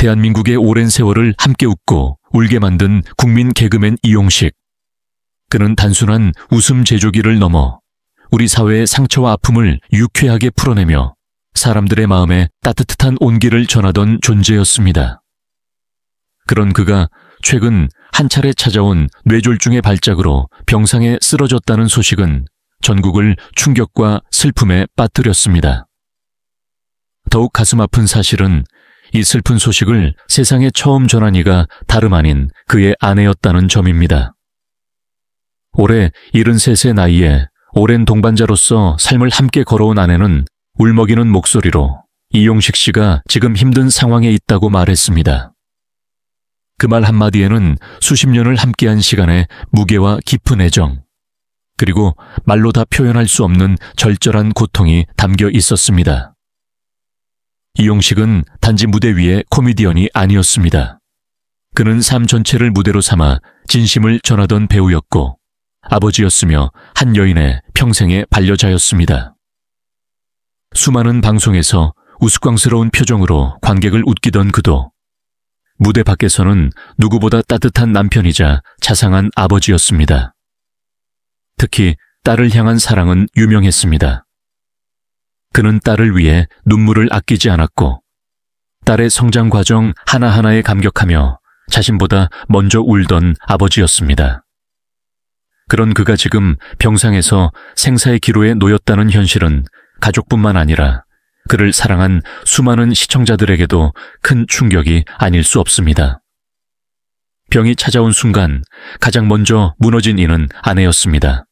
대한민국의 오랜 세월을 함께 웃고 울게 만든 국민 개그맨 이용식. 그는 단순한 웃음 제조기를 넘어 우리 사회의 상처와 아픔을 유쾌하게 풀어내며 사람들의 마음에 따뜻한 온기를 전하던 존재였습니다. 그런 그가 최근 한 차례 찾아온 뇌졸중의 발작으로 병상에 쓰러졌다는 소식은 전국을 충격과 슬픔에 빠뜨렸습니다. 더욱 가슴 아픈 사실은 이 슬픈 소식을 세상에 처음 전한 이가 다름 아닌 그의 아내였다는 점입니다. 올해 73세 나이에 오랜 동반자로서 삶을 함께 걸어온 아내는 울먹이는 목소리로 이용식 씨가 지금 힘든 상황에 있다고 말했습니다. 그 말 한마디에는 수십 년을 함께한 시간의 무게와 깊은 애정, 그리고 말로 다 표현할 수 없는 절절한 고통이 담겨 있었습니다. 이용식은 단지 무대 위의 코미디언이 아니었습니다. 그는 삶 전체를 무대로 삼아 진심을 전하던 배우였고 아버지였으며 한 여인의 평생의 반려자였습니다. 수많은 방송에서 우스꽝스러운 표정으로 관객을 웃기던 그도 무대 밖에서는 누구보다 따뜻한 남편이자 자상한 아버지였습니다. 특히 딸을 향한 사랑은 유명했습니다. 그는 딸을 위해 눈물을 아끼지 않았고 딸의 성장 과정 하나하나에 감격하며 자신보다 먼저 울던 아버지였습니다. 그런 그가 지금 병상에서 생사의 기로에 놓였다는 현실은 가족뿐만 아니라 그를 사랑한 수많은 시청자들에게도 큰 충격이 아닐 수 없습니다. 병이 찾아온 순간 가장 먼저 무너진 이는 아내였습니다.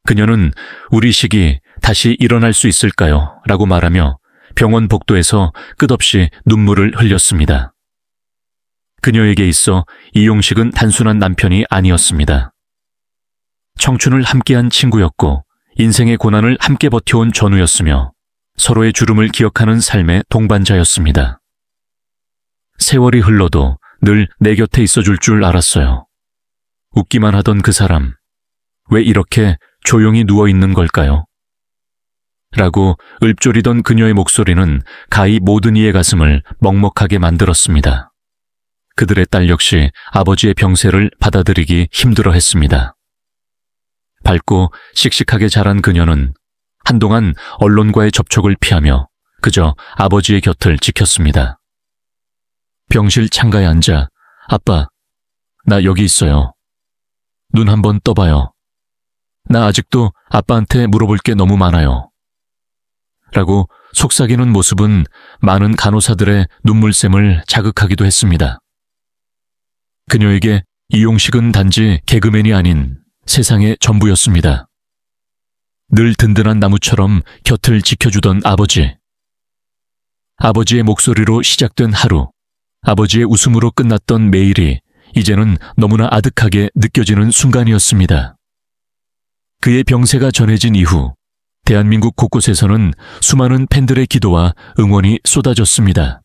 그녀는 우리 식이 다시 일어날 수 있을까요? 라고 말하며 병원 복도에서 끝없이 눈물을 흘렸습니다. 그녀에게 있어 이용식은 단순한 남편이 아니었습니다. 청춘을 함께한 친구였고 인생의 고난을 함께 버텨온 전우였으며 서로의 주름을 기억하는 삶의 동반자였습니다. 세월이 흘러도 늘 내 곁에 있어줄 줄 알았어요. 웃기만 하던 그 사람, 왜 이렇게 조용히 누워있는 걸까요? 라고 읊조리던 그녀의 목소리는 가히 모든 이의 가슴을 먹먹하게 만들었습니다. 그들의 딸 역시 아버지의 병세를 받아들이기 힘들어했습니다. 밝고 씩씩하게 자란 그녀는 한동안 언론과의 접촉을 피하며 그저 아버지의 곁을 지켰습니다. 병실 창가에 앉아 아빠, 나 여기 있어요. 눈 한번 떠봐요. 나 아직도 아빠한테 물어볼 게 너무 많아요. 라고 속삭이는 모습은 많은 간호사들의 눈물샘을 자극하기도 했습니다. 그녀에게 이용식은 단지 개그맨이 아닌 세상의 전부였습니다. 늘 든든한 나무처럼 곁을 지켜주던 아버지. 아버지의 목소리로 시작된 하루, 아버지의 웃음으로 끝났던 매일이 이제는 너무나 아득하게 느껴지는 순간이었습니다. 그의 병세가 전해진 이후 대한민국 곳곳에서는 수많은 팬들의 기도와 응원이 쏟아졌습니다.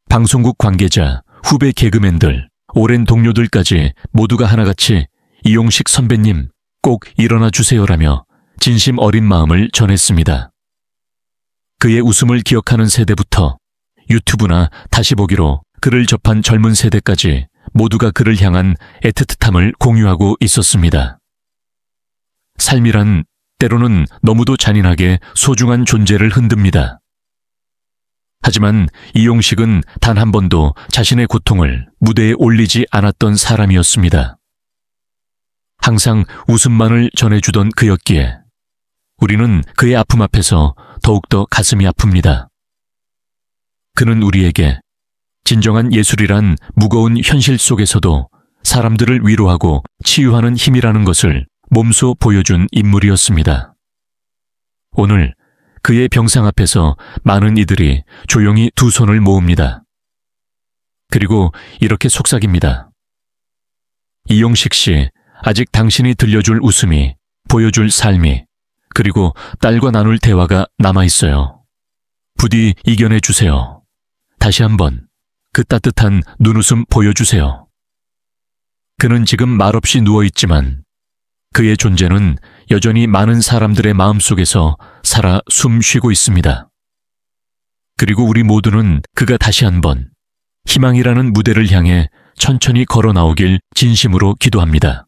방송국 관계자, 후배 개그맨들, 오랜 동료들까지 모두가 하나같이 이용식 선배님 꼭 일어나 주세요라며 진심 어린 마음을 전했습니다. 그의 웃음을 기억하는 세대부터 유튜브나 다시 보기로 그를 접한 젊은 세대까지 모두가 그를 향한 애틋함을 공유하고 있었습니다. 삶이란 때로는 너무도 잔인하게 소중한 존재를 흔듭니다. 하지만 이용식은 단 한 번도 자신의 고통을 무대에 올리지 않았던 사람이었습니다. 항상 웃음만을 전해주던 그였기에 우리는 그의 아픔 앞에서 더욱더 가슴이 아픕니다. 그는 우리에게 진정한 예술이란 무거운 현실 속에서도 사람들을 위로하고 치유하는 힘이라는 것을 몸소 보여준 인물이었습니다. 오늘 그의 병상 앞에서 많은 이들이 조용히 두 손을 모읍니다. 그리고 이렇게 속삭입니다. 이용식 씨, 아직 당신이 들려줄 웃음이, 보여줄 삶이, 그리고 딸과 나눌 대화가 남아있어요. 부디 이겨내주세요. 다시 한번 그 따뜻한 눈웃음 보여주세요. 그는 지금 말없이 누워있지만 그의 존재는 여전히 많은 사람들의 마음속에서 살아 숨쉬고 있습니다. 그리고 우리 모두는 그가 다시 한번 희망이라는 무대를 향해 천천히 걸어 나오길 진심으로 기도합니다.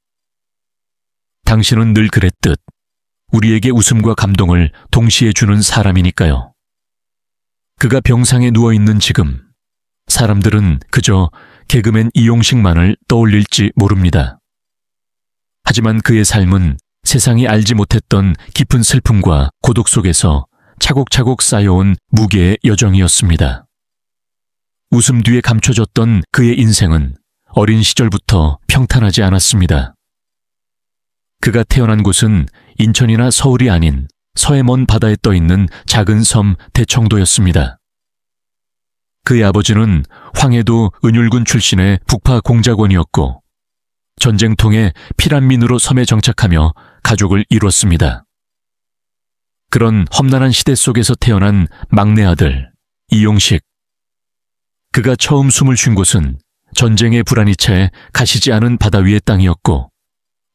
당신은 늘 그랬듯 우리에게 웃음과 감동을 동시에 주는 사람이니까요. 그가 병상에 누워있는 지금 사람들은 그저 개그맨 이용식만을 떠올릴지 모릅니다. 하지만 그의 삶은 세상이 알지 못했던 깊은 슬픔과 고독 속에서 차곡차곡 쌓여온 무게의 여정이었습니다. 웃음 뒤에 감춰졌던 그의 인생은 어린 시절부터 평탄하지 않았습니다. 그가 태어난 곳은 인천이나 서울이 아닌 서해 먼 바다에 떠있는 작은 섬 대청도였습니다. 그의 아버지는 황해도 은율군 출신의 북파 공작원이었고 전쟁통에 피난민으로 섬에 정착하며 가족을 이뤘습니다. 그런 험난한 시대 속에서 태어난 막내 아들 이용식. 그가 처음 숨을 쉰 곳은 전쟁의 불안이 채 가시지 않은 바다 위의 땅이었고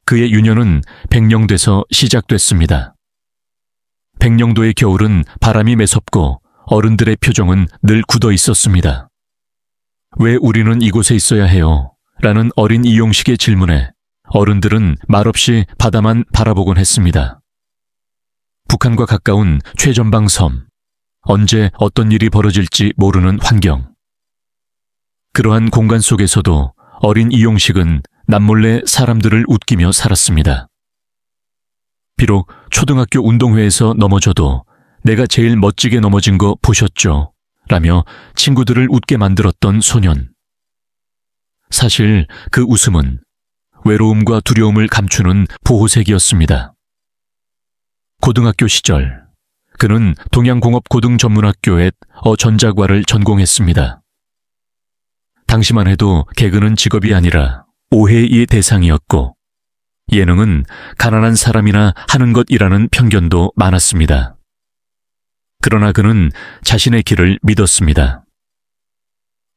그의 유년은 백령도에서 시작됐습니다. 백령도의 겨울은 바람이 매섭고 어른들의 표정은 늘 굳어 있었습니다. 왜 우리는 이곳에 있어야 해요? 라는 어린 이용식의 질문에 어른들은 말없이 바다만 바라보곤 했습니다. 북한과 가까운 최전방 섬, 언제 어떤 일이 벌어질지 모르는 환경. 그러한 공간 속에서도 어린 이용식은 남몰래 사람들을 웃기며 살았습니다. 비록 초등학교 운동회에서 넘어져도 내가 제일 멋지게 넘어진 거 보셨죠? 라며 친구들을 웃게 만들었던 소년. 사실 그 웃음은 외로움과 두려움을 감추는 보호색이었습니다. 고등학교 시절 그는 동양공업고등전문학교의 어전자과를 전공했습니다. 당시만 해도 개그는 직업이 아니라 오해의 대상이었고 예능은 가난한 사람이나 하는 것이라는 편견도 많았습니다. 그러나 그는 자신의 길을 믿었습니다.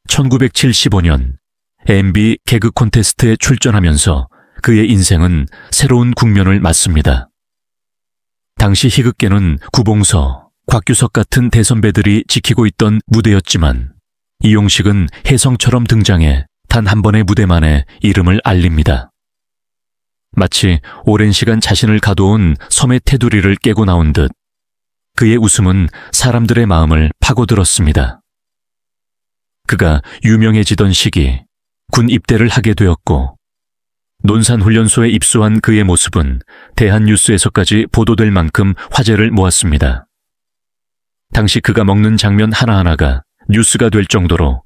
1975년 MB 개그 콘테스트에 출전하면서 그의 인생은 새로운 국면을 맞습니다. 당시 희극계는 구봉서, 곽규석 같은 대선배들이 지키고 있던 무대였지만 이용식은 혜성처럼 등장해 단 한 번의 무대만에 이름을 알립니다. 마치 오랜 시간 자신을 가둬온 섬의 테두리를 깨고 나온 듯 그의 웃음은 사람들의 마음을 파고들었습니다. 그가 유명해지던 시기 군 입대를 하게 되었고 논산훈련소에 입소한 그의 모습은 대한뉴스에서까지 보도될 만큼 화제를 모았습니다. 당시 그가 먹는 장면 하나하나가 뉴스가 될 정도로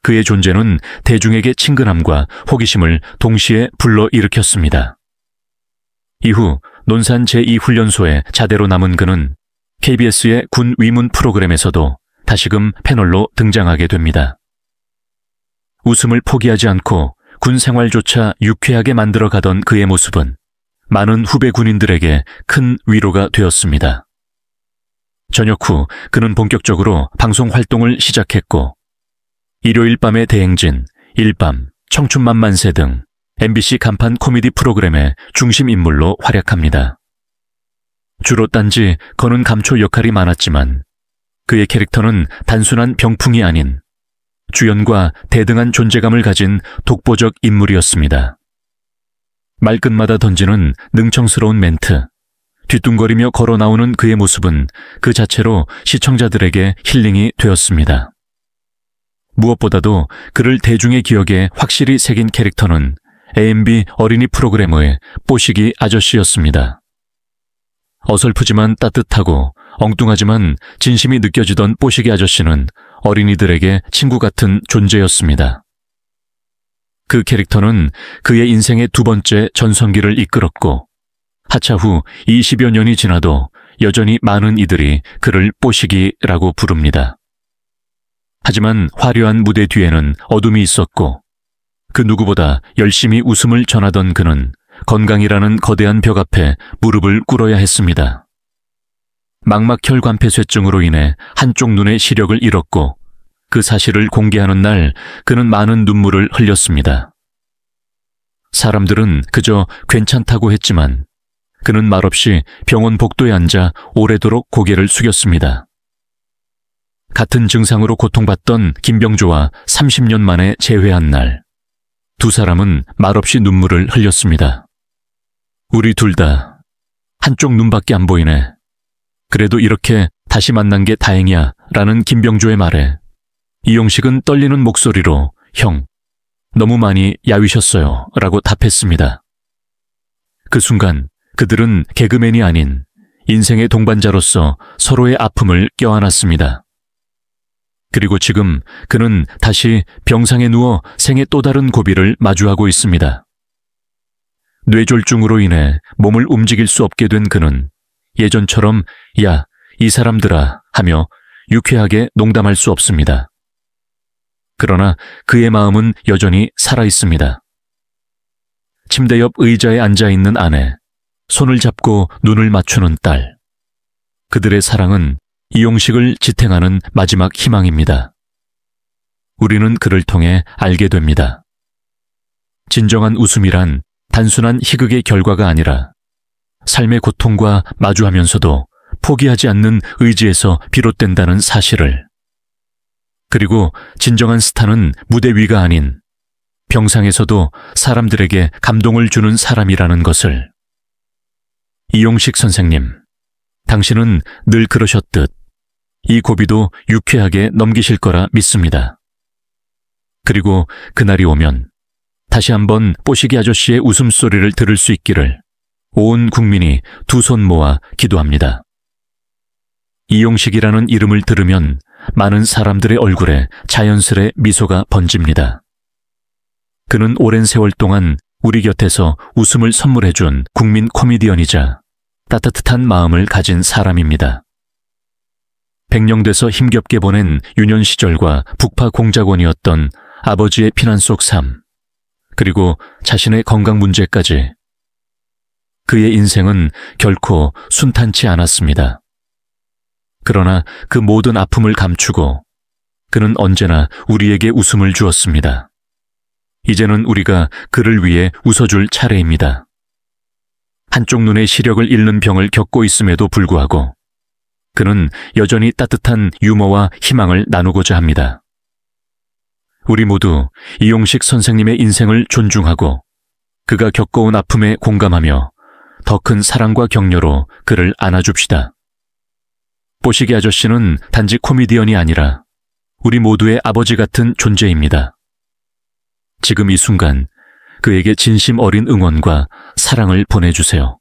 그의 존재는 대중에게 친근함과 호기심을 동시에 불러일으켰습니다. 이후 논산 제2훈련소에 자대로 남은 그는 KBS의 군 위문 프로그램에서도 다시금 패널로 등장하게 됩니다. 웃음을 포기하지 않고 군 생활조차 유쾌하게 만들어가던 그의 모습은 많은 후배 군인들에게 큰 위로가 되었습니다. 전역 후 그는 본격적으로 방송 활동을 시작했고 일요일 밤의 대행진, 일밤, 청춘만만세 등 MBC 간판 코미디 프로그램의 중심 인물로 활약합니다. 주로 딴지 거는 감초 역할이 많았지만 그의 캐릭터는 단순한 병풍이 아닌 주연과 대등한 존재감을 가진 독보적 인물이었습니다. 말끝마다 던지는 능청스러운 멘트, 뒤뚱거리며 걸어 나오는 그의 모습은 그 자체로 시청자들에게 힐링이 되었습니다. 무엇보다도 그를 대중의 기억에 확실히 새긴 캐릭터는 AMB 어린이 프로그램의 뽀시기 아저씨였습니다. 어설프지만 따뜻하고 엉뚱하지만 진심이 느껴지던 뽀시기 아저씨는 어린이들에게 친구 같은 존재였습니다. 그 캐릭터는 그의 인생의 두 번째 전성기를 이끌었고 하차 후 20여 년이 지나도 여전히 많은 이들이 그를 뽀시기라고 부릅니다. 하지만 화려한 무대 뒤에는 어둠이 있었고 그 누구보다 열심히 웃음을 전하던 그는 건강이라는 거대한 벽 앞에 무릎을 꿇어야 했습니다. 망막혈 관폐쇄증으로 인해 한쪽 눈의 시력을 잃었고 그 사실을 공개하는 날 그는 많은 눈물을 흘렸습니다. 사람들은 그저 괜찮다고 했지만 그는 말없이 병원 복도에 앉아 오래도록 고개를 숙였습니다. 같은 증상으로 고통받던 김병조와 30년 만에 재회한 날, 두 사람은 말없이 눈물을 흘렸습니다. 우리 둘 다 한쪽 눈밖에 안 보이네. 그래도 이렇게 다시 만난 게 다행이야 라는 김병조의 말에 이용식은 떨리는 목소리로 형, 너무 많이 야위셨어요 라고 답했습니다. 그 순간 그들은 개그맨이 아닌 인생의 동반자로서 서로의 아픔을 껴안았습니다. 그리고 지금 그는 다시 병상에 누워 생의 또 다른 고비를 마주하고 있습니다. 뇌졸중으로 인해 몸을 움직일 수 없게 된 그는 예전처럼 야, 이 사람들아 하며 유쾌하게 농담할 수 없습니다. 그러나 그의 마음은 여전히 살아있습니다. 침대 옆 의자에 앉아있는 아내, 손을 잡고 눈을 맞추는 딸. 그들의 사랑은 이용식을 지탱하는 마지막 희망입니다. 우리는 그를 통해 알게 됩니다. 진정한 웃음이란 단순한 희극의 결과가 아니라 삶의 고통과 마주하면서도 포기하지 않는 의지에서 비롯된다는 사실을. 그리고 진정한 스타는 무대 위가 아닌 병상에서도 사람들에게 감동을 주는 사람이라는 것을. 이용식 선생님, 당신은 늘 그러셨듯 이 고비도 유쾌하게 넘기실 거라 믿습니다. 그리고 그날이 오면 다시 한번 뽀시기 아저씨의 웃음소리를 들을 수 있기를 온 국민이 두 손 모아 기도합니다. 이용식이라는 이름을 들으면 많은 사람들의 얼굴에 자연스레 미소가 번집니다. 그는 오랜 세월 동안 우리 곁에서 웃음을 선물해준 국민 코미디언이자 따뜻한 마음을 가진 사람입니다. 백령돼서 힘겹게 보낸 유년 시절과 북파 공작원이었던 아버지의 피난 속 삶, 그리고 자신의 건강 문제까지. 그의 인생은 결코 순탄치 않았습니다. 그러나 그 모든 아픔을 감추고 그는 언제나 우리에게 웃음을 주었습니다. 이제는 우리가 그를 위해 웃어줄 차례입니다. 한쪽 눈의 시력을 잃는 병을 겪고 있음에도 불구하고 그는 여전히 따뜻한 유머와 희망을 나누고자 합니다. 우리 모두 이용식 선생님의 인생을 존중하고 그가 겪어온 아픔에 공감하며 더 큰 사랑과 격려로 그를 안아줍시다. 뽀시기 아저씨는 단지 코미디언이 아니라 우리 모두의 아버지 같은 존재입니다. 지금 이 순간 그에게 진심 어린 응원과 사랑을 보내주세요.